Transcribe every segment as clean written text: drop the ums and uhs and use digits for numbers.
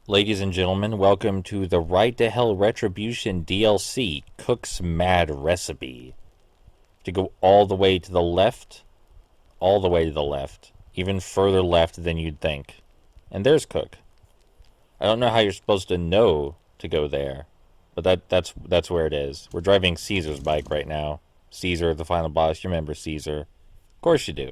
Ladies and gentlemen, welcome to the Ride to Hell Retribution DLC, Cook's Mad Recipe. To go all the way to the left, all the way to the left, even further left than you'd think. And there's Cook. I don't know how you're supposed to know to go there, but that's where it is. We're driving Caesar's bike right now. Caesar, the final boss. You remember Caesar. Of course you do.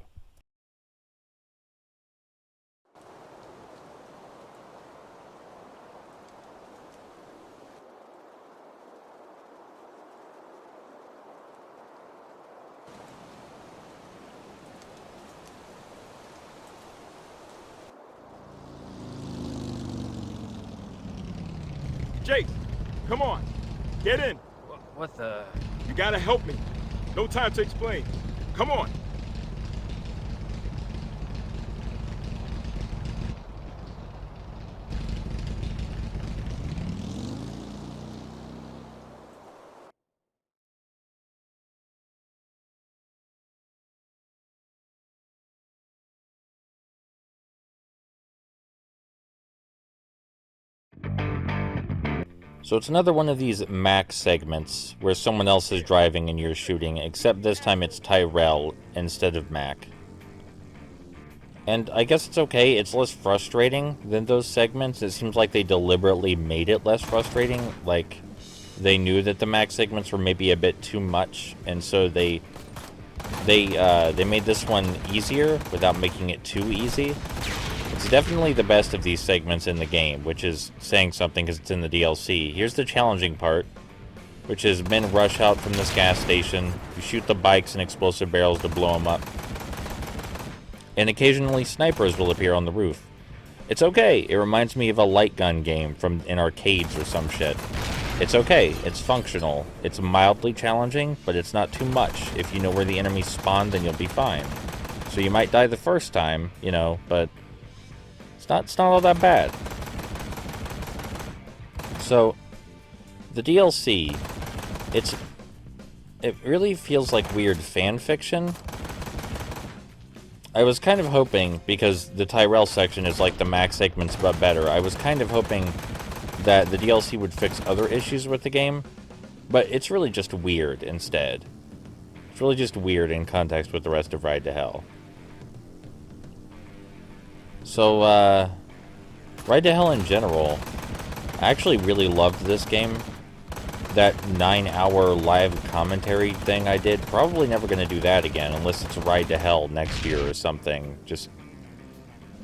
Jake, come on. Get in. What the? You gotta help me. No time to explain. Come on. So it's another one of these Mac segments where someone else is driving and you're shooting, except this time it's Tyrell instead of Mac. And I guess it's okay, it's less frustrating than those segments. It seems like they deliberately made it less frustrating, like they knew that the Mac segments were maybe a bit too much, and so they made this one easier without making it too easy. It's definitely the best of these segments in the game, which is saying something because it's in the DLC. Here's the challenging part, which is men rush out from this gas station. You shoot the bikes and explosive barrels to blow them up. And occasionally snipers will appear on the roof. It's okay. It reminds me of a light gun game from in arcades or some shit. It's okay. It's functional. It's mildly challenging, but it's not too much. If you know where the enemies spawn, then you'll be fine. So you might die the first time, you know, but it's not all that bad. So, the DLC, it really feels like weird fan fiction. I was kind of hoping, because the Tyrell section is like the Mac segments but better, I was kind of hoping that the DLC would fix other issues with the game, but it's really just weird instead. It's really just weird in context with the rest of Ride to Hell. So, Ride to Hell in general, I actually really loved this game. That 9-hour live commentary thing I did, probably never going to do that again, unless it's Ride to Hell next year or something. Just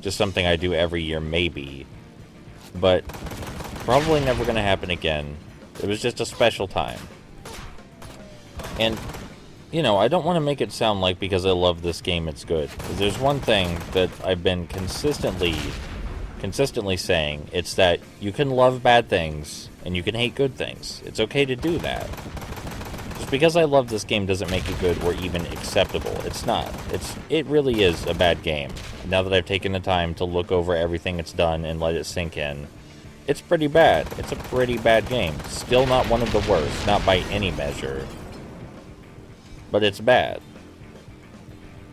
something I do every year, maybe. But probably never going to happen again. It was just a special time. And you know, I don't want to make it sound like because I love this game it's good. There's one thing that I've been consistently saying. It's that you can love bad things and you can hate good things. It's okay to do that. Just because I love this game doesn't make it good or even acceptable. It's not. It really is a bad game. Now that I've taken the time to look over everything it's done and let it sink in, it's pretty bad. It's a pretty bad game. Still not one of the worst, not by any measure. But it's bad.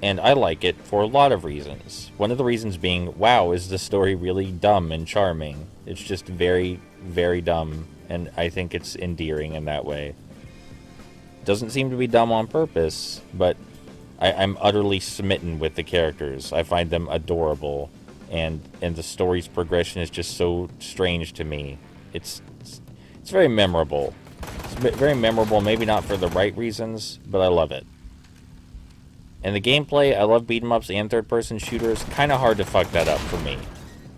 And I like it for a lot of reasons. One of the reasons being, wow, is the story really dumb and charming. It's just very, very dumb, and I think it's endearing in that way. It doesn't seem to be dumb on purpose, but I'm utterly smitten with the characters. I find them adorable, and the story's progression is just so strange to me. It's very memorable. It's very memorable, maybe not for the right reasons, but I love it. And the gameplay, I love beat-em-ups and third-person shooters. Kind of hard to fuck that up for me.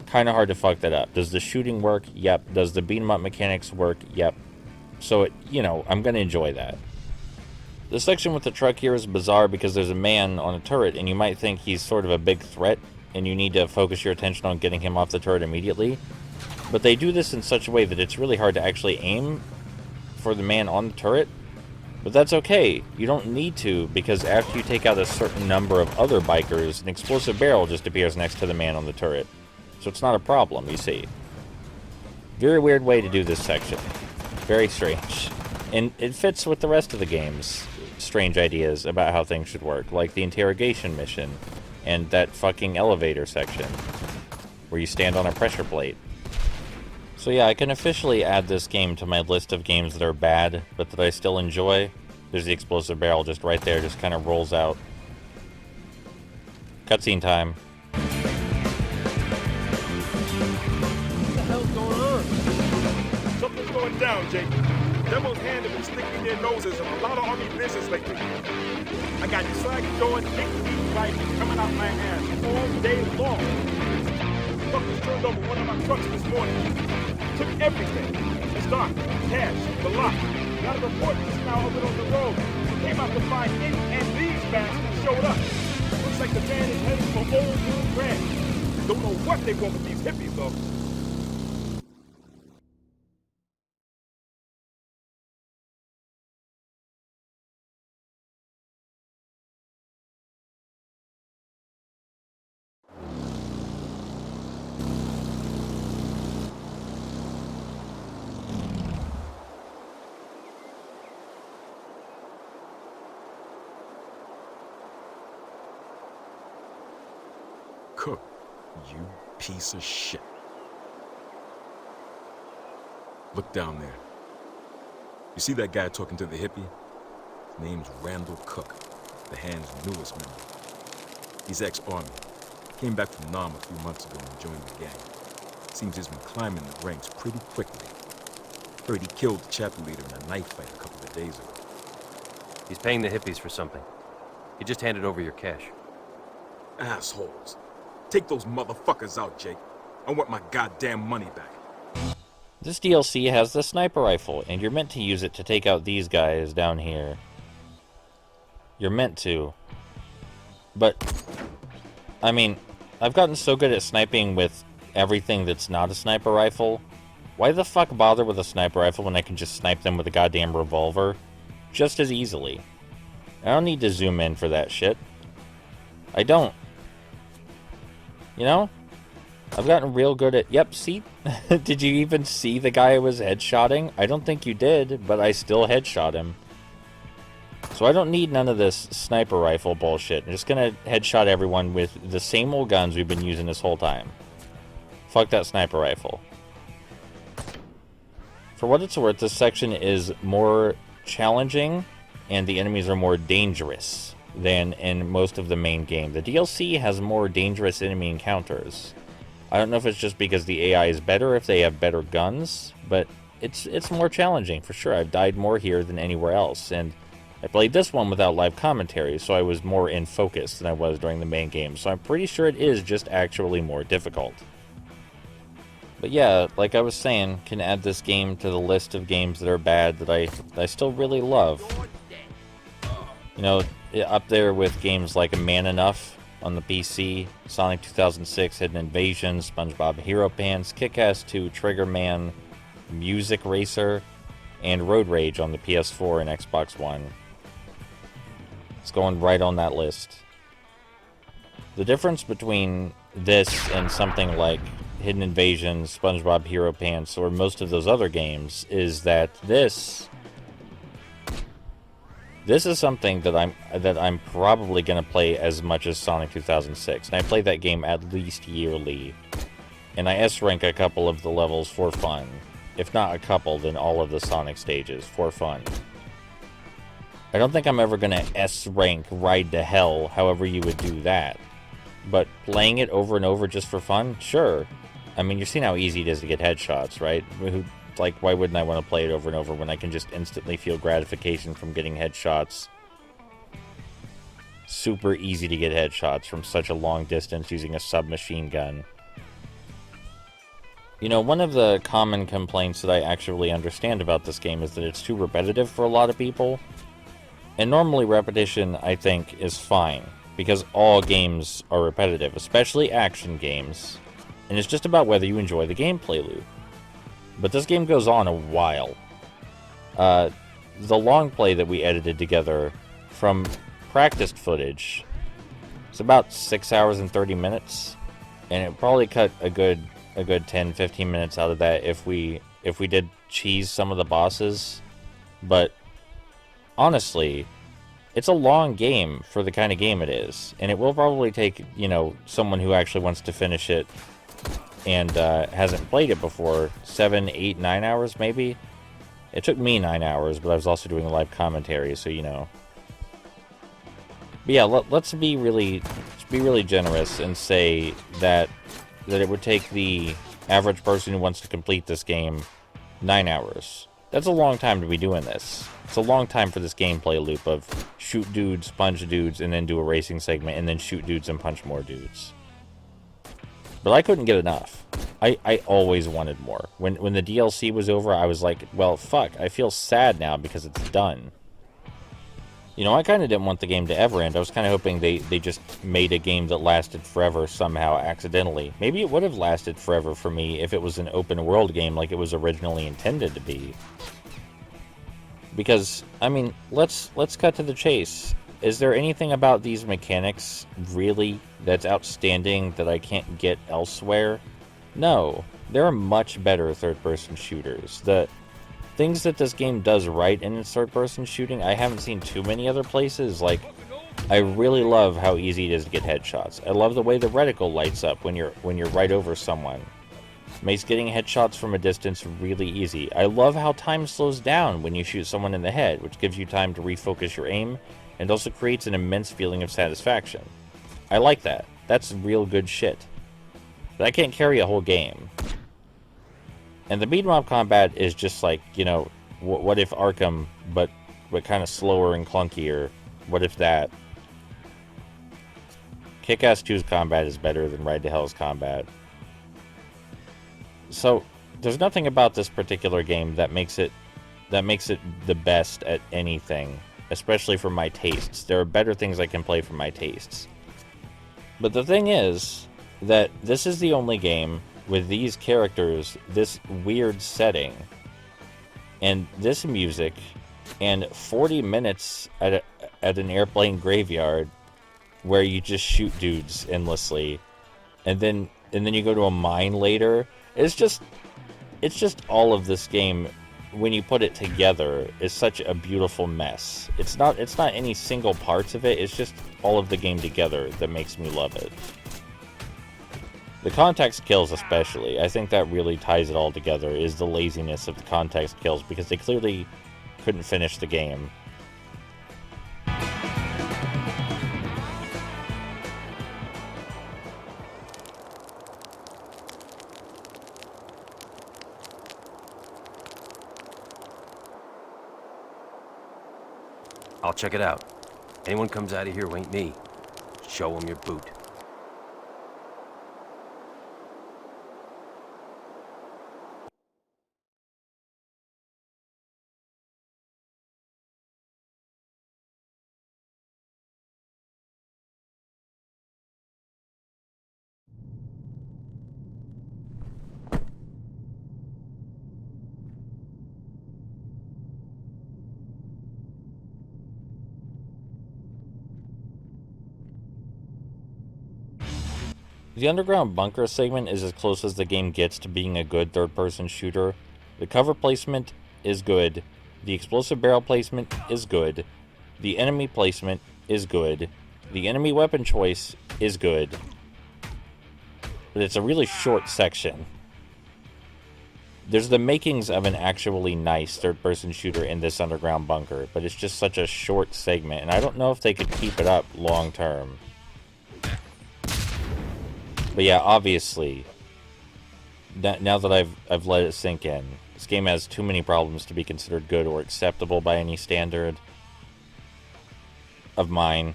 Kind of hard to fuck that up. Does the shooting work? Yep. Does the beat-em-up mechanics work? Yep. So, I'm going to enjoy that. The section with the truck here is bizarre because there's a man on a turret, and you might think he's sort of a big threat, and you need to focus your attention on getting him off the turret immediately. But they do this in such a way that it's really hard to actually aim for the man on the turret, but that's okay. You don't need to, because after you take out a certain number of other bikers, an explosive barrel just appears next to the man on the turret. So it's not a problem, you see. Very weird way to do this section. Very strange. And it fits with the rest of the game's strange ideas about how things should work, like the interrogation mission, and that fucking elevator section, where you stand on a pressure plate. So yeah, I can officially add this game to my list of games that are bad, but that I still enjoy. There's the explosive barrel just right there, just kind of rolls out. Cutscene time. What the hell's going on? Something's going down, Jake. Devil's hand have been sticking their noses in a lot of army business lately. I got slack going, big beat fighting coming out my ass all day long. Fuckers turned over one of my trucks this morning. Took everything. The stock, cash, the lot. Got a report just now of it on the road. Came out to find it, and these bastards showed up. Looks like the van is heading for Old Moon Ranch. Don't know what they want with these hippies, though. Cook, you piece of shit. Look down there. You see that guy talking to the hippie? His name's Randall Cook, the Hand's newest member. He's ex-Army. Came back from Nam a few months ago and joined the gang. Seems he's been climbing the ranks pretty quickly. Heard he killed the chapter leader in a knife fight a couple of days ago. He's paying the hippies for something. He just handed over your cash. Assholes. Take those motherfuckers out, Jake. I want my goddamn money back. This DLC has the sniper rifle, and you're meant to use it to take out these guys down here. You're meant to. But, I mean, I've gotten so good at sniping with everything that's not a sniper rifle. Why the fuck bother with a sniper rifle when I can just snipe them with a goddamn revolver? Just as easily. I don't need to zoom in for that shit. I don't. You know? I've gotten real good at... Yep, see? Did you even see the guy I was headshotting? I don't think you did, but I still headshot him. So I don't need none of this sniper rifle bullshit. I'm just gonna headshot everyone with the same old guns we've been using this whole time. Fuck that sniper rifle. For what it's worth, this section is more challenging, and the enemies are more dangerous than in most of the main game. The DLC has more dangerous enemy encounters. I don't know if it's just because the AI is better, if they have better guns, but it's more challenging for sure. I've died more here than anywhere else, and I played this one without live commentary, so I was more in focus than I was during the main game, so I'm pretty sure it is just actually more difficult. But yeah, like I was saying, can add this game to the list of games that are bad that I still really love. You know, up there with games like Man Enough on the PC, Sonic 2006, Hidden Invasion, SpongeBob Hero Pants, Kick-Ass 2, Trigger Man, Music Racer, and Road Rage on the PS4 and Xbox One. It's going right on that list. The difference between this and something like Hidden Invasion, SpongeBob Hero Pants, or most of those other games is that this is something that I'm probably going to play as much as Sonic 2006. And I play that game at least yearly. And I S-rank a couple of the levels for fun. If not a couple, then all of the Sonic stages for fun. I don't think I'm ever going to S-rank Ride to Hell, however you would do that. But playing it over and over just for fun? Sure. I mean, you've seen how easy it is to get headshots, right? Like, why wouldn't I want to play it over and over when I can just instantly feel gratification from getting headshots? Super easy to get headshots from such a long distance using a submachine gun. You know, one of the common complaints that I actually understand about this game is that it's too repetitive for a lot of people. And normally repetition, I think, is fine, because all games are repetitive, especially action games. And it's just about whether you enjoy the gameplay loop. But this game goes on a while. The long play that we edited together from practiced footage, it's about 6 hours and 30 minutes. And it probably cut a good 10-15 minutes out of that if we did cheese some of the bosses. But honestly, it's a long game for the kind of game it is. And it will probably take, you know, someone who actually wants to finish it and hasn't played it before, 7, 8, 9 hours maybe. It took me 9 hours, but I was also doing a live commentary, so you know. But yeah, let's be really generous and say that it would take the average person who wants to complete this game 9 hours. That's a long time to be doing this. It's a long time for this gameplay loop of shoot dudes, punch dudes, and then do a racing segment, and then shoot dudes and punch more dudes. But I couldn't get enough. I always wanted more. When the DLC was over, I was like, well, fuck, I feel sad now because it's done. You know, I kind of didn't want the game to ever end. I was kind of hoping they just made a game that lasted forever somehow, accidentally. Maybe it would have lasted forever for me if it was an open world game like it was originally intended to be. Because, I mean, let's cut to the chase. Is there anything about these mechanics, really, that's outstanding that I can't get elsewhere? No. There are much better third-person shooters. The things that this game does right in its third-person shooting, I haven't seen too many other places. Like, I really love how easy it is to get headshots. I love the way the reticle lights up when you're right over someone. Makes getting headshots from a distance really easy. I love how time slows down when you shoot someone in the head, which gives you time to refocus your aim, and also creates an immense feeling of satisfaction. I like that. That's real good shit. That can't carry a whole game. And the beat-em-up combat is just like, you know, what if Arkham, but kind of slower and clunkier? What if that? Kick-Ass 2's combat is better than Ride to Hell's combat. So, there's nothing about this particular game that makes it the best at anything, especially for my tastes. There are better things I can play for my tastes. But the thing is that this is the only game with these characters, this weird setting, and this music, and 40 minutes at an airplane graveyard where you just shoot dudes endlessly, and then you go to a mine later. It's just all of this game, when you put it together, is such a beautiful mess. It's not any single parts of it, it's just all of the game together that makes me love it. The context kills especially, I think that really ties it all together, is the laziness of the context kills, because they clearly couldn't finish the game. I'll check it out. Anyone comes out of here who ain't me, show them your boot. The underground bunker segment is as close as the game gets to being a good third-person shooter. The cover placement is good. The explosive barrel placement is good. The enemy placement is good. The enemy weapon choice is good. But it's a really short section. There's the makings of an actually nice third-person shooter in this underground bunker, but it's just such a short segment, and I don't know if they could keep it up long-term. But yeah, obviously, now that I've let it sink in, this game has too many problems to be considered good or acceptable by any standard of mine.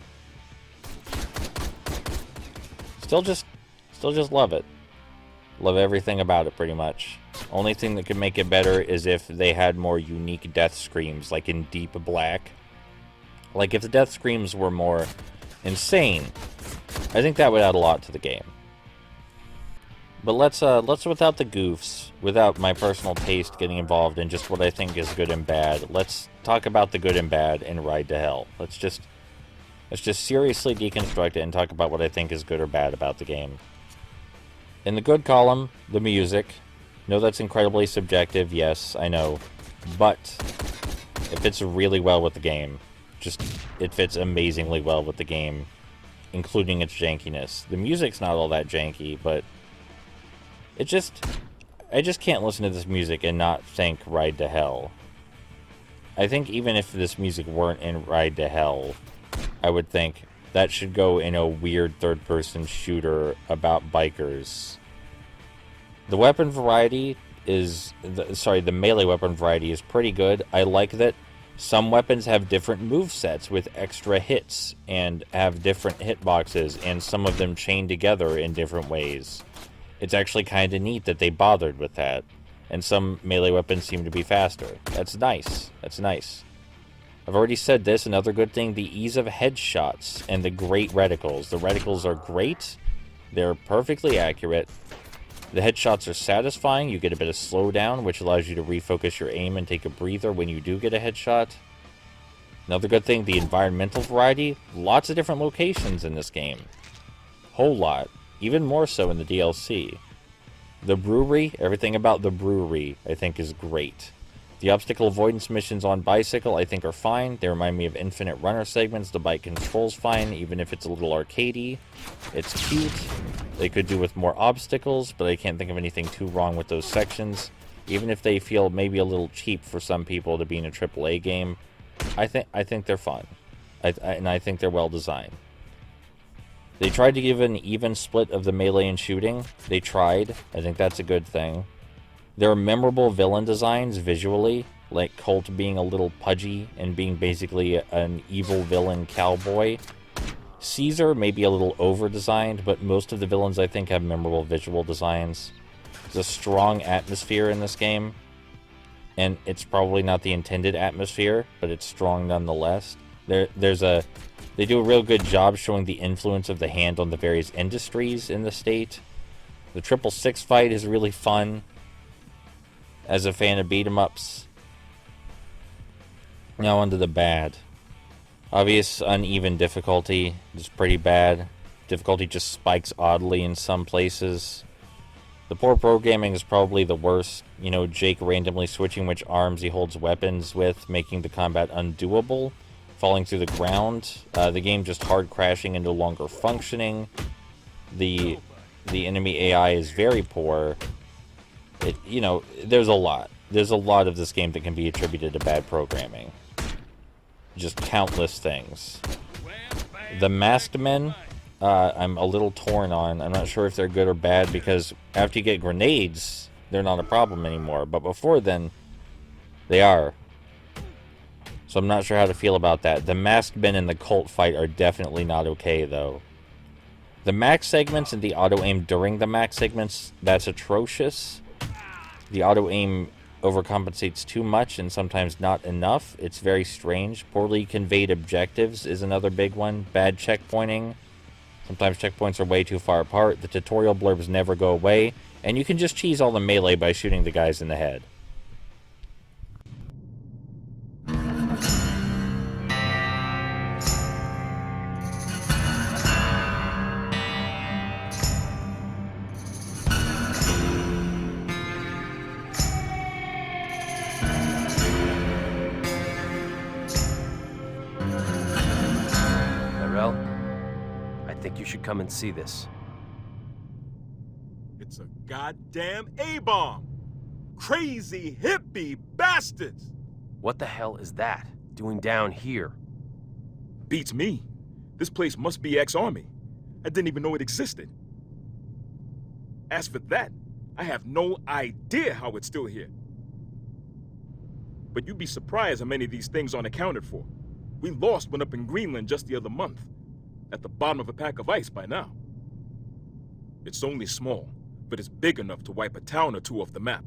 Still just love it. Love everything about it, pretty much. Only thing that could make it better is if they had more unique death screams, like in Deep Black. Like, if the death screams were more insane, I think that would add a lot to the game. But let's without the goofs, without my personal taste getting involved in just what I think is good and bad, let's talk about the good and bad in Ride to Hell. Let's just seriously deconstruct it and talk about what I think is good or bad about the game. In the good column, the music. No, that's incredibly subjective, yes, I know. But it fits really well with the game. It fits amazingly well with the game, including its jankiness. The music's not all that janky, but I just can't listen to this music and not think Ride to Hell. I think even if this music weren't in Ride to Hell, I would think that should go in a weird third-person shooter about bikers. The weapon variety is... the melee weapon variety is pretty good. I like that some weapons have different movesets with extra hits and have different hitboxes, and some of them chain together in different ways. It's actually kind of neat that they bothered with that. And some melee weapons seem to be faster. That's nice. That's nice. I've already said this, another good thing, the ease of headshots and the great reticles. The reticles are great. They're perfectly accurate. The headshots are satisfying. You get a bit of slowdown, which allows you to refocus your aim and take a breather when you do get a headshot. Another good thing, the environmental variety. Lots of different locations in this game. Whole lot. Even more so in the DLC. The brewery, everything about the brewery, I think is great. The obstacle avoidance missions on bicycle, I think are fine. They remind me of Infinite Runner segments. The bike control's fine, even if it's a little arcadey. It's cute. They could do with more obstacles, but I can't think of anything too wrong with those sections. Even if they feel maybe a little cheap for some people to be in a AAA game, I think they're fun. And I think they're well designed. They tried to give an even split of the melee and shooting. They tried. I think that's a good thing. There are memorable villain designs visually, like Colt being a little pudgy and being basically an evil villain cowboy. Caesar may be a little over-designed, but most of the villains I think have memorable visual designs. There's a strong atmosphere in this game, and it's probably not the intended atmosphere, but it's strong nonetheless. They do a real good job showing the influence of the hand on the various industries in the state. The 666 fight is really fun. As a fan of beat-em-ups. Now onto the bad. Obvious uneven difficulty is pretty bad. Difficulty just spikes oddly in some places. The poor programming is probably the worst. You know, Jake randomly switching which arms he holds weapons with, making the combat undoable. Falling through the ground. The game just hard crashing and no longer functioning. The enemy AI is very poor. There's a lot. There's a lot of this game that can be attributed to bad programming. Just countless things. The Masked Men, I'm a little torn on. I'm not sure if they're good or bad, because after you get grenades, they're not a problem anymore. But before then, they are. So I'm not sure how to feel about that. The Masked Men and the Colt fight are definitely not okay, though. The max segments and the auto-aim during the max segments, that's atrocious. The auto-aim overcompensates too much and sometimes not enough. It's very strange. Poorly conveyed objectives is another big one. Bad checkpointing. Sometimes checkpoints are way too far apart. The tutorial blurbs never go away. And you can just cheese all the melee by shooting the guys in the head. You should come and see this. It's a goddamn A-bomb! Crazy hippie bastards! What the hell is that doing down here? Beats me. This place must be ex-Army. I didn't even know it existed. As for that, I have no idea how it's still here. But you'd be surprised how many of these things aren't accounted for. We lost one up in Greenland just the other month. At the bottom of a pack of ice by now. It's only small, but it's big enough to wipe a town or two off the map.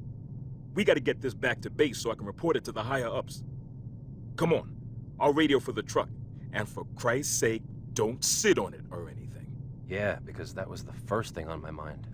We gotta get this back to base so I can report it to the higher-ups. Come on, I'll radio for the truck. And for Christ's sake, don't sit on it or anything. Yeah, because that was the first thing on my mind.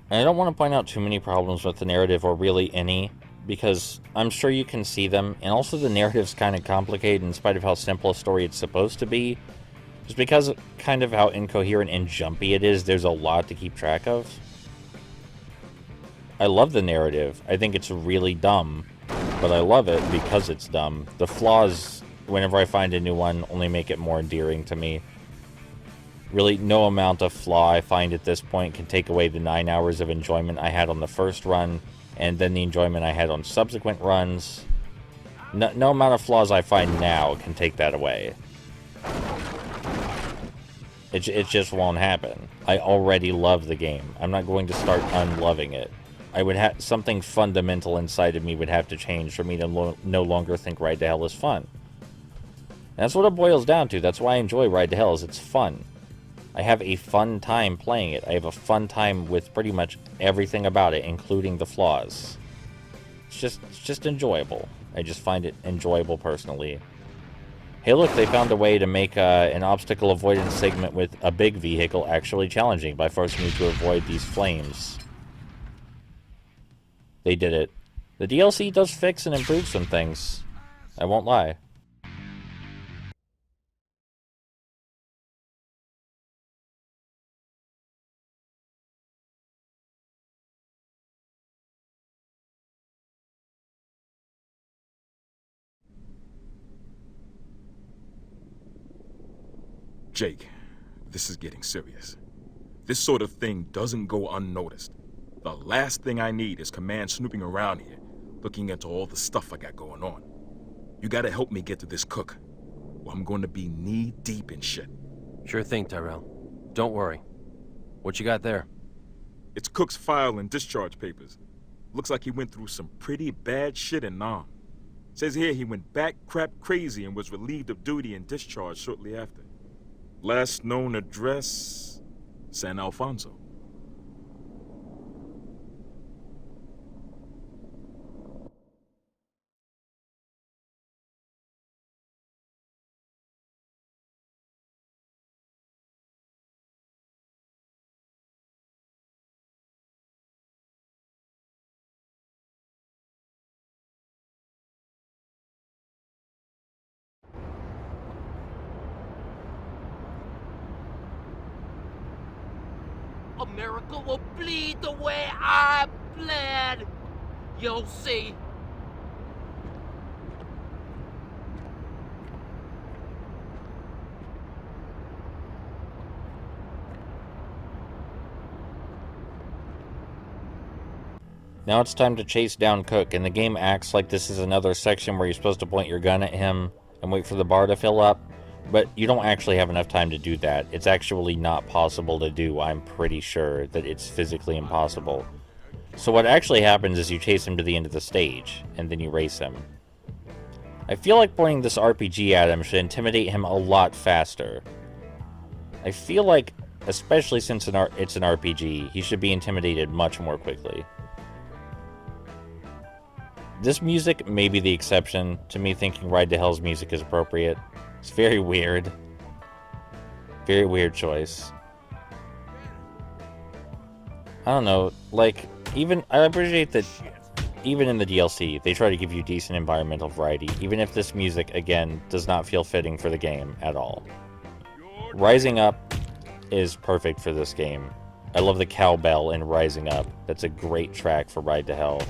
And I don't want to point out too many problems with the narrative, or really any, because I'm sure you can see them, and also the narrative's kind of complicated in spite of how simple a story it's supposed to be. Just because of kind of how incoherent and jumpy it is, there's a lot to keep track of. I love the narrative. I think it's really dumb, but I love it because it's dumb. The flaws, whenever I find a new one, only make it more endearing to me. Really, no amount of flaw I find at this point can take away the 9 hours of enjoyment I had on the first run, and then the enjoyment I had on subsequent runs. No amount of flaws I find now can take that away. It just won't happen. I already love the game. I'm not going to start unloving it. I would have something fundamental inside of me would have to change for me to no longer think Ride to Hell is fun. And that's what it boils down to. That's why I enjoy Ride to Hell, is it's fun. I have a fun time playing it. I have a fun time with pretty much everything about it, including the flaws. It's just enjoyable. I just find it enjoyable personally. Hey look, they found a way to make an obstacle avoidance segment with a big vehicle actually challenging by forcing you to avoid these flames. They did it. The DLC does fix and improve some things. I won't lie. Jake, this is getting serious. This sort of thing doesn't go unnoticed. The last thing I need is Command snooping around here, looking into all the stuff I got going on. You gotta help me get to this Cook, or I'm going to be knee-deep in shit. Sure thing, Tyrell. Don't worry. What you got there? It's Cook's file and discharge papers. Looks like he went through some pretty bad shit in Nam. Says here he went back crap crazy and was relieved of duty and discharged shortly after. Last known address, San Alfonso. America will bleed the way I bled. You'll see. Now it's time to chase down Cook, and the game acts like this is another section where you're supposed to point your gun at him and wait for the bar to fill up. But you don't actually have enough time to do that. It's actually not possible to do. I'm pretty sure that it's physically impossible. So what actually happens is you chase him to the end of the stage, and then you race him. I feel like pointing this RPG at him should intimidate him a lot faster. I feel like, especially since it's an RPG, he should be intimidated much more quickly. This music may be the exception to me thinking Ride to Hell's music is appropriate. It's very weird. Very weird choice. I don't know, like, I appreciate that even in the DLC, they try to give you decent environmental variety, even if this music, again, does not feel fitting for the game at all. Rising Up is perfect for this game. I love the cowbell in Rising Up. That's a great track for Ride to Hell.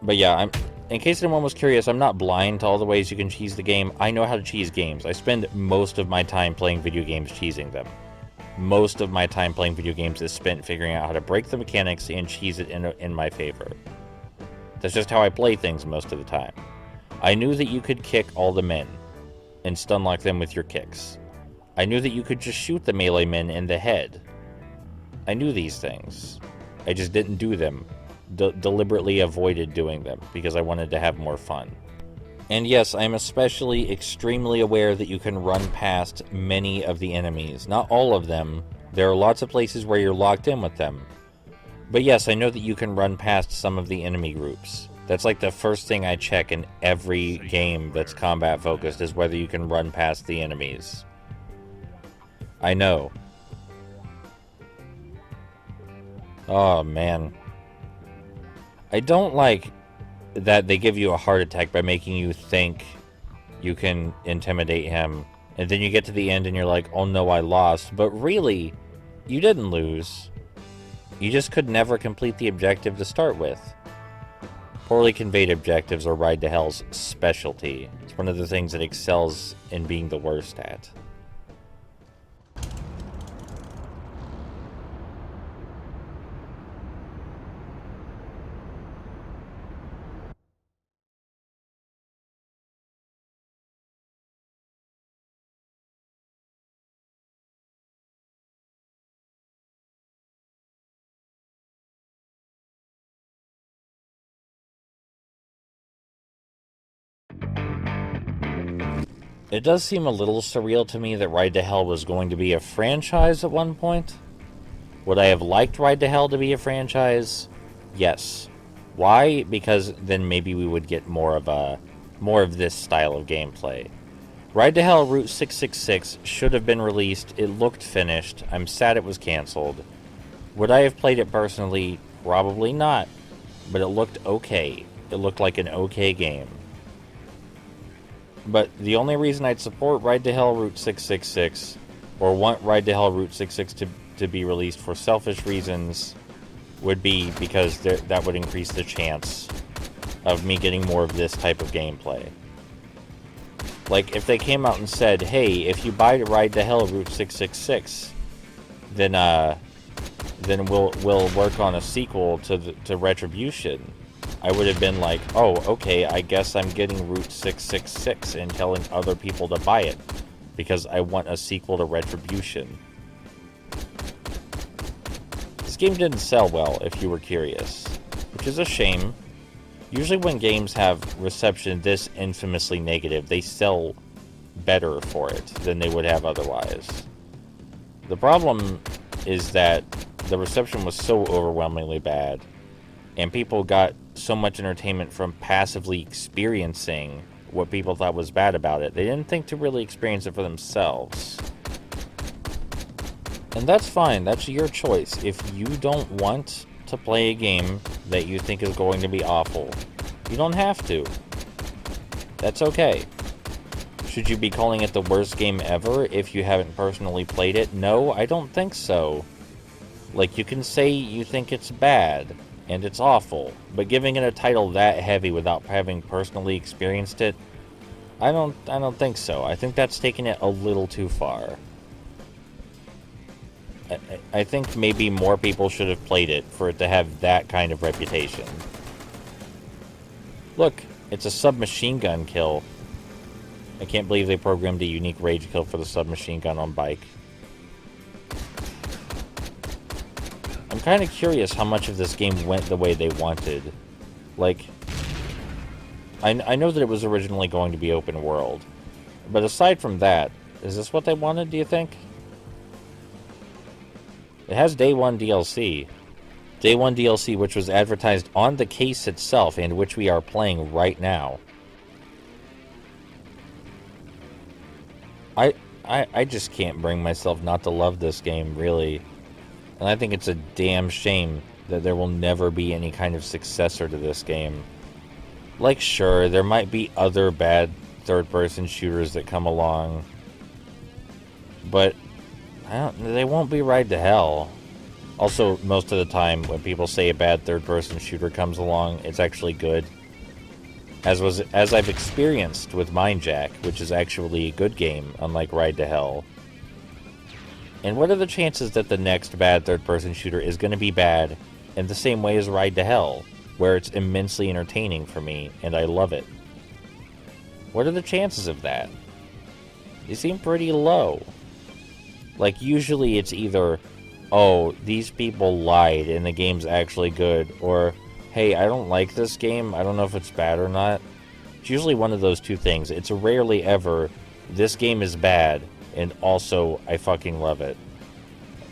But yeah, in case anyone was curious, I'm not blind to all the ways you can cheese the game. I know how to cheese games. I spend most of my time playing video games cheesing them. Most of my time playing video games is spent figuring out how to break the mechanics and cheese it in my favor. That's just how I play things most of the time. I knew that you could kick all the men and stun lock them with your kicks. I knew that you could just shoot the melee men in the head. I knew these things. I just didn't do them. Deliberately avoided doing them because I wanted to have more fun. And yes, I'm especially extremely aware that you can run past many of the enemies. Not all of them. There are lots of places where you're locked in with them. But yes, I know that you can run past some of the enemy groups. That's like the first thing I check in every game that's combat focused, is whether you can run past the enemies. I know. Oh man. I don't like that they give you a heart attack by making you think you can intimidate him, and then you get to the end and you're like, oh no, I lost. But really, you didn't lose. You just could never complete the objective to start with. Poorly conveyed objectives are Ride to Hell's specialty. It's one of the things it excels in being the worst at. It does seem a little surreal to me that Ride to Hell was going to be a franchise at one point. Would I have liked Ride to Hell to be a franchise? Yes. Why? Because then maybe we would get more of this style of gameplay. Ride to Hell Route 666 should have been released. It looked finished. I'm sad it was canceled. Would I have played it personally? Probably not. But it looked okay. It looked like an okay game. But the only reason I'd support Ride to Hell Route 666, or want Ride to Hell Route 66 to be released for selfish reasons, would be because that would increase the chance of me getting more of this type of gameplay. Like, if they came out and said, hey, if you buy Ride to Hell Route 666, then we'll work on a sequel to Retribution, I would have been like, oh, okay, I guess I'm getting Route 666 and telling other people to buy it, because I want a sequel to Retribution. This game didn't sell well, if you were curious, which is a shame. Usually when games have reception this infamously negative, they sell better for it than they would have otherwise. The problem is that the reception was so overwhelmingly bad, and people got so much entertainment from passively experiencing what people thought was bad about it. They didn't think to really experience it for themselves. And that's fine. That's your choice. If you don't want to play a game that you think is going to be awful, you don't have to. That's okay. Should you be calling it the worst game ever if you haven't personally played it? No, I don't think so. Like, you can say you think it's bad and it's awful, but giving it a title that heavy without having personally experienced it, I don't think so. I think that's taking it a little too far. I think maybe more people should have played it for it to have that kind of reputation. Look, it's a submachine gun kill. I can't believe they programmed a unique rage kill for the submachine gun on bike. I'm kind of curious how much of this game went the way they wanted. Like, I know that it was originally going to be open world, but aside from that, is this what they wanted, do you think? It has Day 1 DLC. Day 1 DLC, which was advertised on the case itself, and which we are playing right now. I just can't bring myself not to love this game, really. And I think it's a damn shame that there will never be any kind of successor to this game. Like, sure, there might be other bad third-person shooters that come along, but they won't be Ride to Hell. Also, most of the time, when people say a bad third-person shooter comes along, it's actually good. As I've experienced with Mindjack, which is actually a good game, unlike Ride to Hell. And what are the chances that the next bad third-person shooter is going to be bad in the same way as Ride to Hell, where it's immensely entertaining for me, and I love it? What are the chances of that? They seem pretty low. Like, usually it's either, oh, these people lied and the game's actually good, or, hey, I don't like this game, I don't know if it's bad or not. It's usually one of those two things. It's rarely ever, this game is bad, and also, I fucking love it.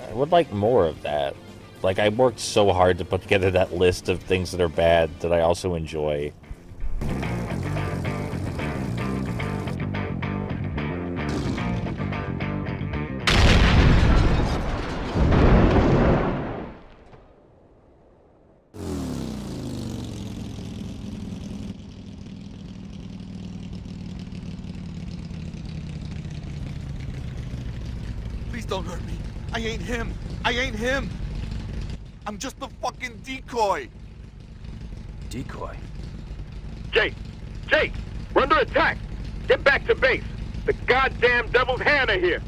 I would like more of that. Like, I worked so hard to put together that list of things that are bad that I also enjoy. don't hurt me. I ain't him. I ain't him. I'm just a fucking decoy. Decoy? Jake! Jake! We're under attack! Get back to base! The goddamn Devil's Hand are here!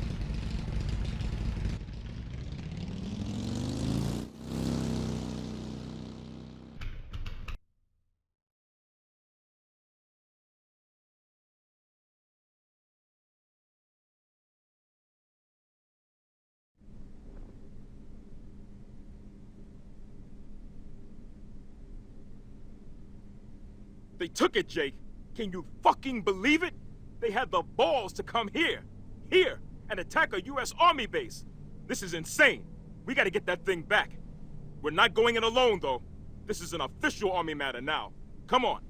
They took it, Jake. Can you fucking believe it? They had the balls to come here, and attack a U.S. Army base. This is insane. We gotta get that thing back. We're not going in alone, though. This is an official Army matter now. Come on.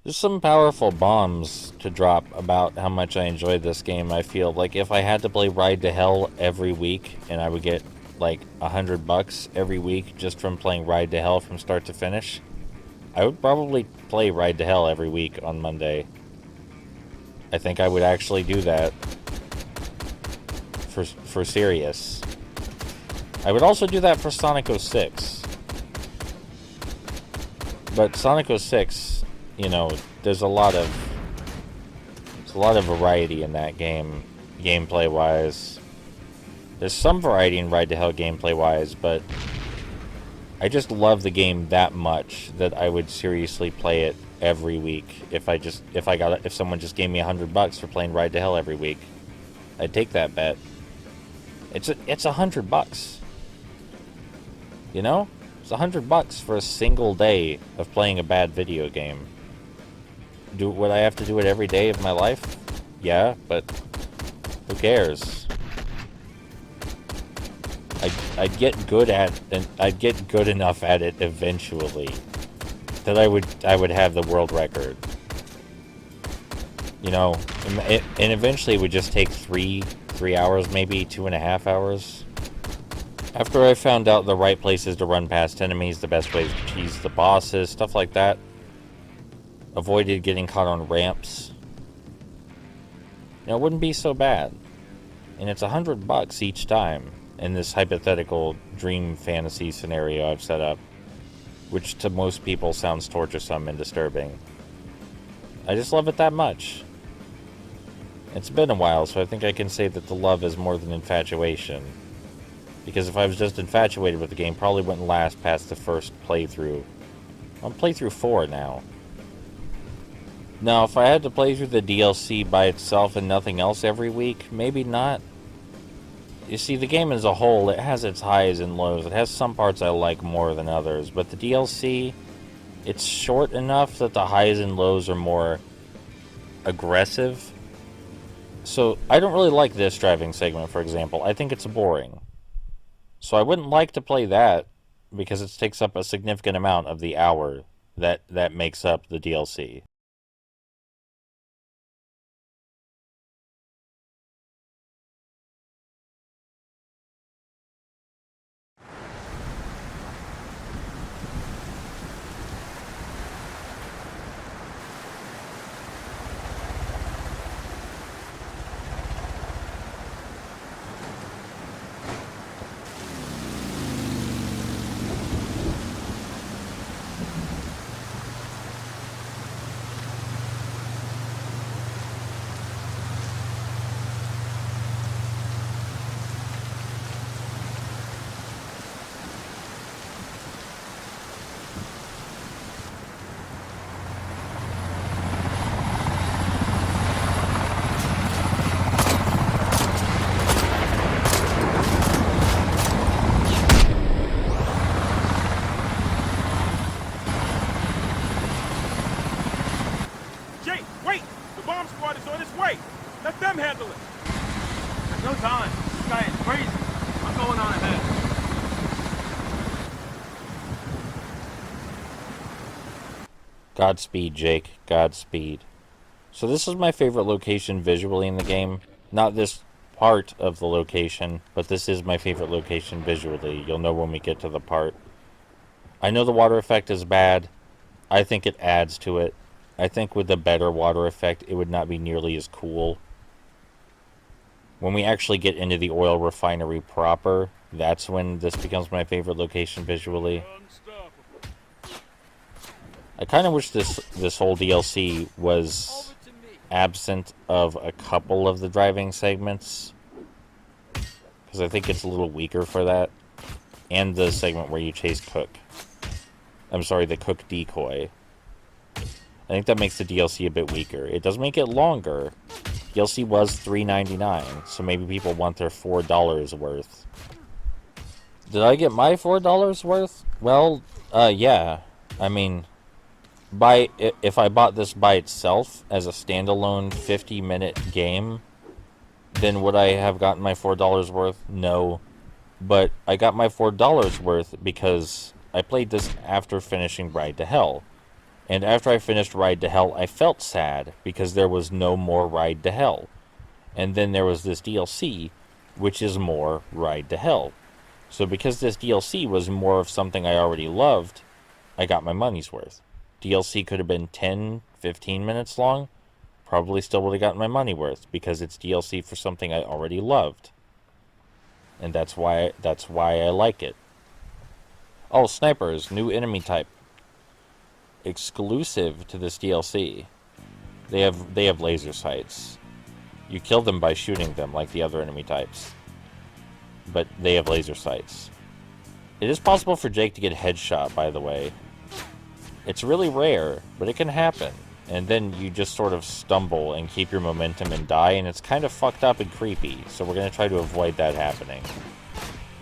There's some powerful bombs to drop about how much I enjoyed this game. I feel like if I had to play Ride to Hell every week and I would get like $100 every week just from playing Ride to Hell from start to finish, I would probably play Ride to Hell every week on Monday. I think I would actually do that for serious. I would also do that for Sonic 06. But Sonic 06, you know, there's a lot of variety in that game, gameplay-wise. There's some variety in Ride to Hell gameplay-wise, but I just love the game that much that I would seriously play it every week. If someone just gave me $100 for playing Ride to Hell every week, I'd take that bet. It's $100. You know? It's $100 for a single day of playing a bad video game. Would I have to do it every day of my life? Yeah, but who cares? I'd get good at, and I'd get good enough at it eventually that I would have the world record. You know, and eventually it would just take 3 hours, maybe 2.5 hours. After I found out the right places to run past enemies, the best ways to cheese the bosses, stuff like that. Avoided getting caught on ramps. You know, it wouldn't be so bad. And it's $100 each time in this hypothetical dream fantasy scenario I've set up, which to most people sounds torturesome and disturbing. I just love it that much. It's been a while, so I think I can say that the love is more than infatuation. Because if I was just infatuated with the game, probably wouldn't last past the first playthrough. I'm on playthrough 4 now. Now, if I had to play through the DLC by itself and nothing else every week, maybe not. You see, the game as a whole, it has its highs and lows. It has some parts I like more than others, but the DLC, it's short enough that the highs and lows are more aggressive. So, I don't really like this driving segment, for example. I think it's boring. So I wouldn't like to play that, because it takes up a significant amount of the hour that makes up the DLC. Jake, wait! The bomb squad is on its way! Let them handle it! There's no time. This guy is crazy. I'm going on ahead. Godspeed, Jake. Godspeed. So this is my favorite location visually in the game. Not this part of the location, but this is my favorite location visually. You'll know when we get to the part. I know the water effect is bad. I think it adds to it. I think with the better water effect, it would not be nearly as cool. When we actually get into the oil refinery proper, that's when this becomes my favorite location visually. I kind of wish this whole DLC was absent of a couple of the driving segments, because I think it's a little weaker for that. And the segment where you chase Cook. I'm sorry, the Cook decoy. I think that makes the DLC a bit weaker. It does make it longer. DLC was $3.99, so maybe people want their $4 worth. Did I get my $4 worth? Well, yeah. I mean, if I bought this by itself as a standalone 50-minute game, then would I have gotten my $4 worth? No. But I got my $4 worth because I played this after finishing Ride to Hell. And after I finished Ride to Hell, I felt sad because there was no more Ride to Hell. And then there was this DLC, which is more Ride to Hell. So because this DLC was more of something I already loved, I got my money's worth. DLC could have been 10, 15 minutes long. Probably still would have gotten my money worth because it's DLC for something I already loved. And that's why I like it. Oh, snipers, new enemy type. Exclusive to this DLC. They have laser sights. You kill them by shooting them like the other enemy types. But they have laser sights. It is possible for Jake to get headshot, by the way. It's really rare, but it can happen. And then you just sort of stumble and keep your momentum and die, and it's kind of fucked up and creepy, so we're going to try to avoid that happening.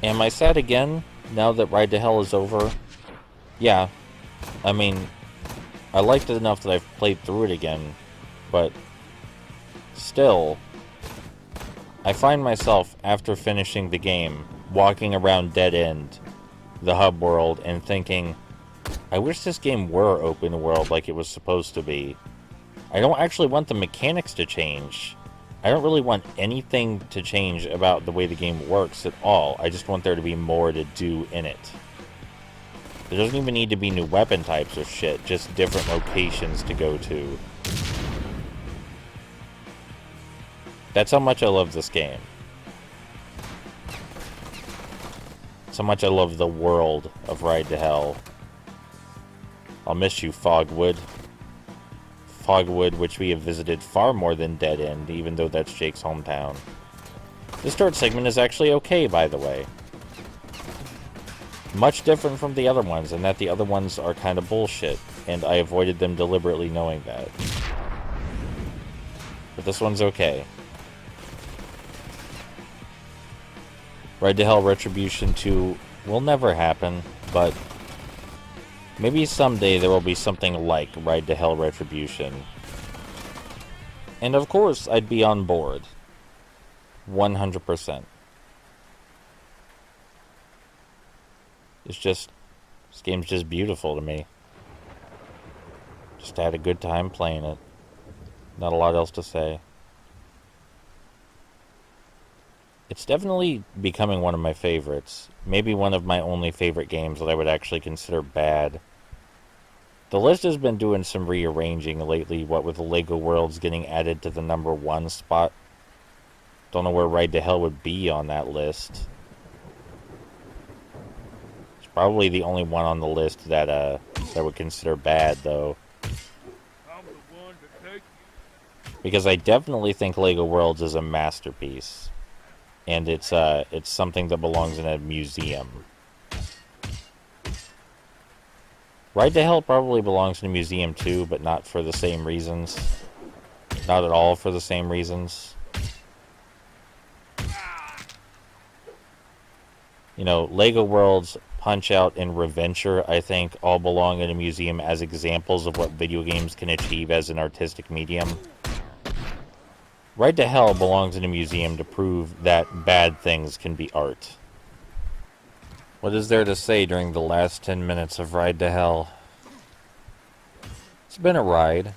Am I sad again, now that Ride to Hell is over? Yeah. I mean, I liked it enough that I've played through it again, but still, I find myself, after finishing the game, walking around Dead End, the hub world, and thinking, I wish this game were open world like it was supposed to be. I don't actually want the mechanics to change. I don't really want anything to change about the way the game works at all. I just want there to be more to do in it. There doesn't even need to be new weapon types or shit, just different locations to go to. That's how much I love this game. That's how much I love the world of Ride to Hell. I'll miss you, Fogwood. Fogwood, which we have visited far more than Dead End, even though that's Jake's hometown. This third segment is actually okay, by the way. Much different from the other ones, in that the other ones are kind of bullshit, and I avoided them deliberately knowing that. But this one's okay. Ride to Hell Retribution 2 will never happen, but maybe someday there will be something like Ride to Hell Retribution. And of course, I'd be on board. 100%. It's just, this game's just beautiful to me. Just had a good time playing it. Not a lot else to say. It's definitely becoming one of my favorites. Maybe one of my only favorite games that I would actually consider bad. The list has been doing some rearranging lately, what with LEGO Worlds getting added to the #1 spot. Don't know where Ride to Hell would be on that list. It's probably the only one on the list that I would consider bad, though. Because I definitely think LEGO Worlds is a masterpiece. And it's something that belongs in a museum. Ride to Hell probably belongs in a museum too, but not for the same reasons. Not at all for the same reasons. You know, LEGO Worlds, Punch-Out, and Reventure, I think, all belong in a museum as examples of what video games can achieve as an artistic medium. Ride to Hell belongs in a museum to prove that bad things can be art. What is there to say during the last 10 minutes of Ride to Hell? It's been a ride.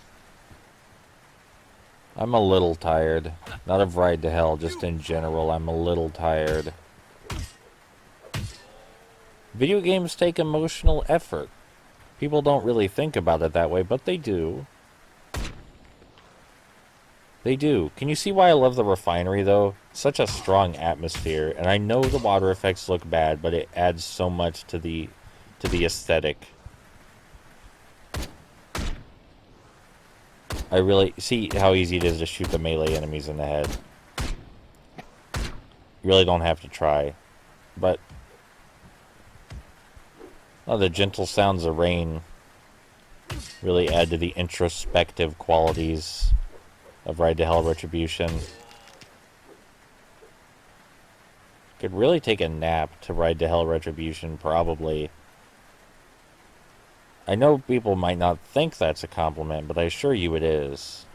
I'm a little tired. Not of Ride to Hell, just in general, I'm a little tired. Video games take emotional effort. People don't really think about it that way, but they do. They do. Can you see why I love the refinery, though? Such a strong atmosphere, and I know the water effects look bad, but it adds so much to the aesthetic. I really see how easy it is to shoot the melee enemies in the head. You really don't have to try. But oh, the gentle sounds of rain really add to the introspective qualities of Ride to Hell Retribution. Could really take a nap to Ride to Hell Retribution, probably. I know people might not think that's a compliment, but I assure you it is.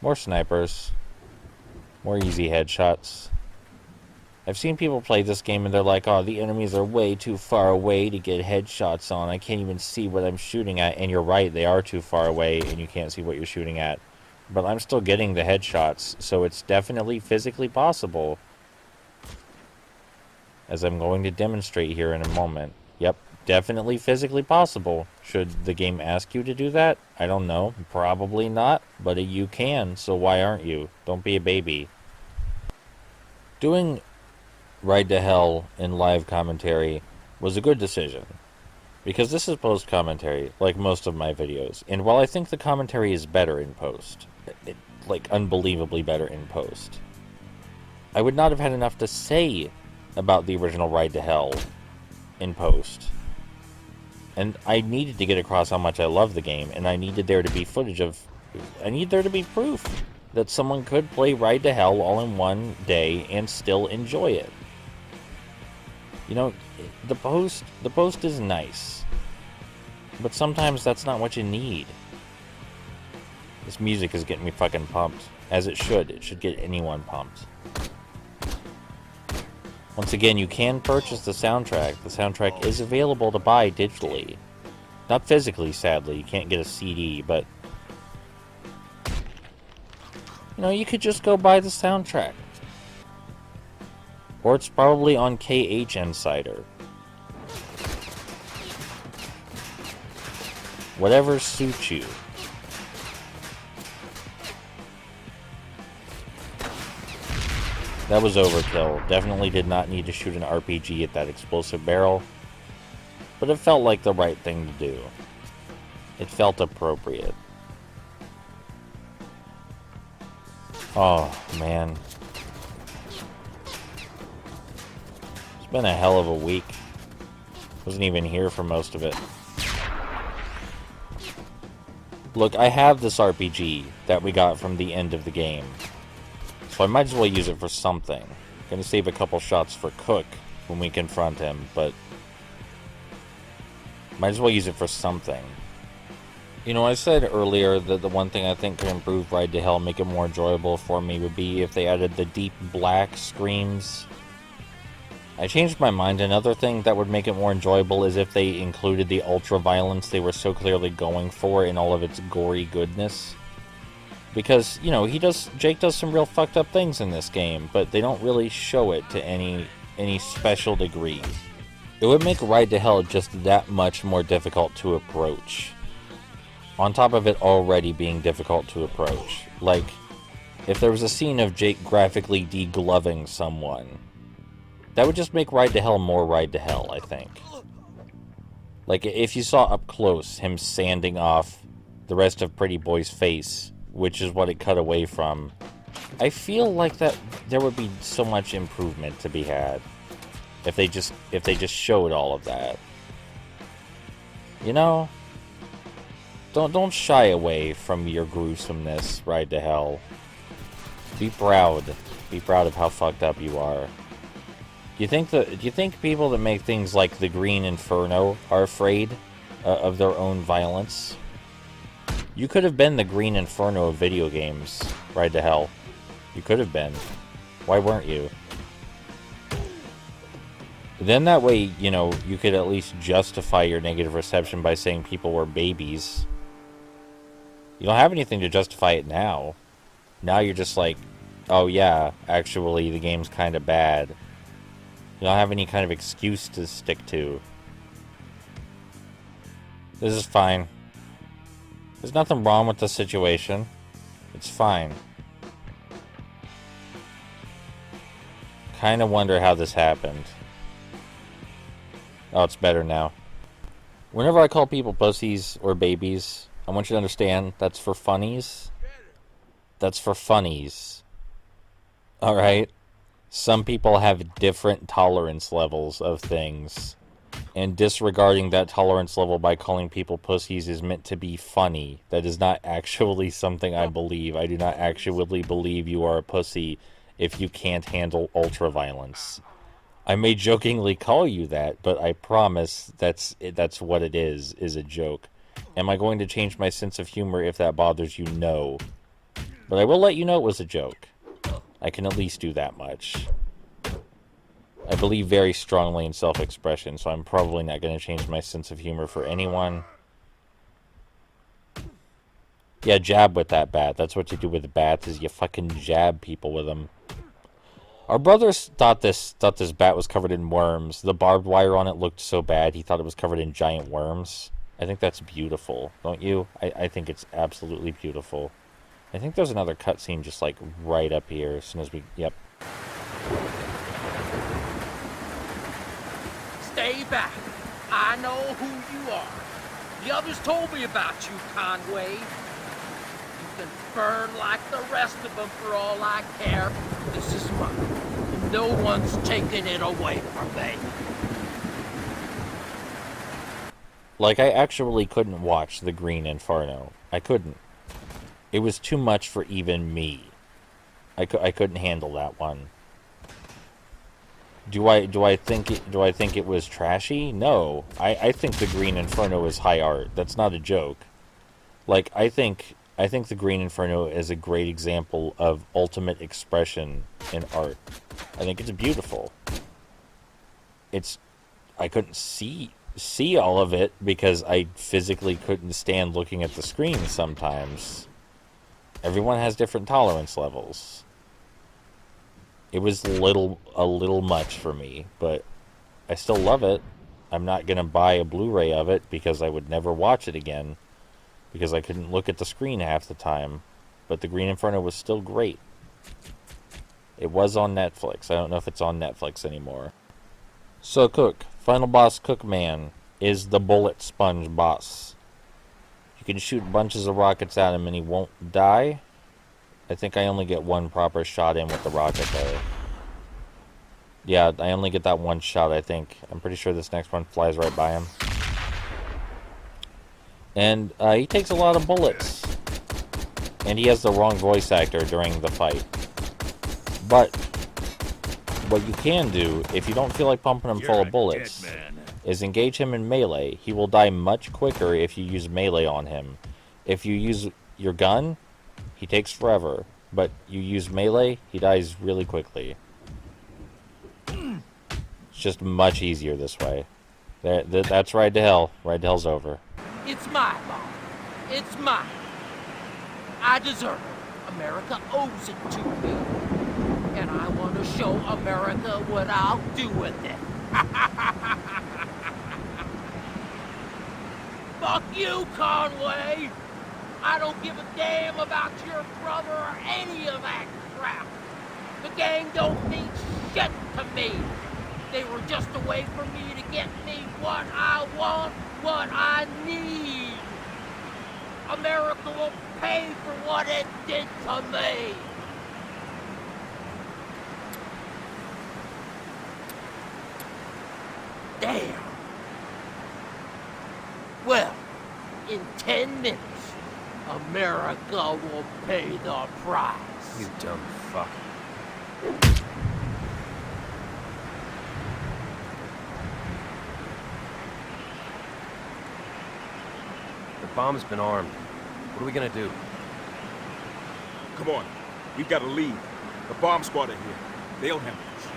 More snipers. More easy headshots. I've seen people play this game and they're like, oh, the enemies are way too far away to get headshots on. I can't even see what I'm shooting at. And you're right, they are too far away and you can't see what you're shooting at. But I'm still getting the headshots, so it's definitely physically possible. As I'm going to demonstrate here in a moment. Yep, definitely physically possible. Should the game ask you to do that? I don't know. Probably not, but you can, so why aren't you? Don't be a baby. Doing Ride to Hell in live commentary was a good decision. Because this is post-commentary, like most of my videos. And while I think the commentary is better in post, like unbelievably better in post, I would not have had enough to say about the original Ride to Hell in post. And I needed to get across how much I love the game, and I needed there to be footage of... I need there to be proof that someone could play Ride to Hell all in one day and still enjoy it. You know, the post is nice, but sometimes that's not what you need. This music is getting me fucking pumped, as it should. It should get anyone pumped. Once again, you can purchase the soundtrack. The soundtrack is available to buy digitally. Not physically, sadly. You can't get a CD, but... you know, you could just go buy the soundtrack. Or it's probably on KH Insider. Whatever suits you. That was overkill. Definitely did not need to shoot an RPG at that explosive barrel. But it felt like the right thing to do. It felt appropriate. Oh, man. It's been a hell of a week. Wasn't even here for most of it. Look, I have this RPG that we got from the end of the game. So I might as well use it for something. Gonna save a couple shots for Cook when we confront him, but... might as well use it for something. You know, I said earlier that the one thing I think could improve Ride to Hell, make it more enjoyable for me, would be if they added the deep black screams. I changed my mind. Another thing that would make it more enjoyable is if they included the ultra-violence they were so clearly going for in all of its gory goodness. Because, you know, Jake does some real fucked up things in this game, but they don't really show it to any special degree. It would make Ride to Hell just that much more difficult to approach. On top of it already being difficult to approach. Like, if there was a scene of Jake graphically degloving someone, that would just make Ride to Hell more Ride to Hell, I think. Like, if you saw up close him sanding off the rest of Pretty Boy's face, which is what it cut away from, I feel like that there would be so much improvement to be had if they just showed all of that. You know, don't shy away from your gruesomeness, Ride to Hell. Be proud of how fucked up you are. Do you think people that make things like the Green Inferno are afraid of their own violence? You could have been the Green Inferno of video games, Ride to Hell. You could have been. Why weren't you? Then that way, you know, you could at least justify your negative reception by saying people were babies. You don't have anything to justify it now. Now you're just like, oh yeah, actually the game's kind of bad. You don't have any kind of excuse to stick to. This is fine. There's nothing wrong with the situation. It's fine. Kind of wonder how this happened. Oh, it's better now. Whenever I call people pussies or babies, I want you to understand that's for funnies. That's for funnies. Alright? Some people have different tolerance levels of things. And disregarding that tolerance level by calling people pussies is meant to be funny. That is not actually something I believe. I do not actually believe you are a pussy if you can't handle ultraviolence. I may jokingly call you that, but I promise that's what it is a joke. Am I going to change my sense of humor if that bothers you? No. But I will let you know it was a joke. I can at least do that much. I believe very strongly in self-expression, so I'm probably not going to change my sense of humor for anyone. Yeah, jab with that bat. That's what you do with bats, is you fucking jab people with them. Our brothers thought this bat was covered in worms. The barbed wire on it looked so bad, he thought it was covered in giant worms. I think that's beautiful, don't you? I think it's absolutely beautiful. I think there's another cutscene just like right up here as soon as we... Yep. Stay back. I know who you are. The others told me about you, Conway. You can burn like the rest of them for all I care. This is mine. No one's taking it away from me. Like, I actually couldn't watch The Green Inferno. I couldn't. It was too much for even me. I couldn't handle that one. Do I think it was trashy? No. I think The Green Inferno is high art. That's not a joke. Like, I think The Green Inferno is a great example of ultimate expression in art. I think it's beautiful. I couldn't see all of it because I physically couldn't stand looking at the screen sometimes. Everyone has different tolerance levels. It was a little much for me, but I still love it. I'm not going to buy a Blu-ray of it because I would never watch it again because I couldn't look at the screen half the time. But The Green Inferno was still great. It was on Netflix. I don't know if it's on Netflix anymore. So Cook, final boss Cookman, is the bullet sponge boss. You can shoot bunches of rockets at him and he won't die. I think I only get one proper shot in with the rocket though. Yeah, I only get that one shot, I think. I'm pretty sure this next one flies right by him. And he takes a lot of bullets. And he has the wrong voice actor during the fight. But what you can do, if you don't feel like pumping him full of bullets, is engage him in melee. He will die much quicker if you use melee on him. If you use your gun, he takes forever. But you use melee, he dies really quickly. It's just much easier this way. That's Ride to Hell. Ride to Hell's over. It's my ball. It's mine. I deserve it. America owes it to me. And I want to show America what I'll do with it. Fuck you, Conway! I don't give a damn about your brother or any of that crap. The gang don't mean shit to me. They were just a way for me to get me what I want, what I need. America will pay for what it did to me. Damn. Well, in 10 minutes, America will pay the price. You dumb fuck. The bomb's been armed. What are we gonna do? Come on. We've got to leave. The bomb squad are here. They'll handle this.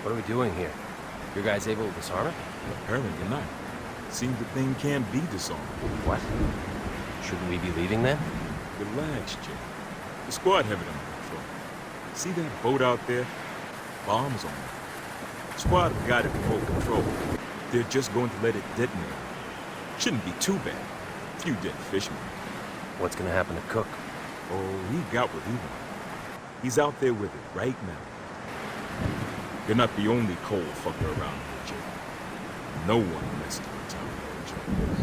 What are we doing here? Your guys able to disarm it? Apparently not. Seems the thing can't be disarmed. What? Shouldn't we be leaving then? Relax, Jake. The squad have it under control. See that boat out there? Bombs on it. Squad have got it in full control. They're just going to let it detonate. Shouldn't be too bad. Few dead fishmen. What's gonna happen to Cook? Oh, he got what he wanted. He's out there with it right now. You're not the only cold fucker around here, Jake. No one messed with Tom Jones.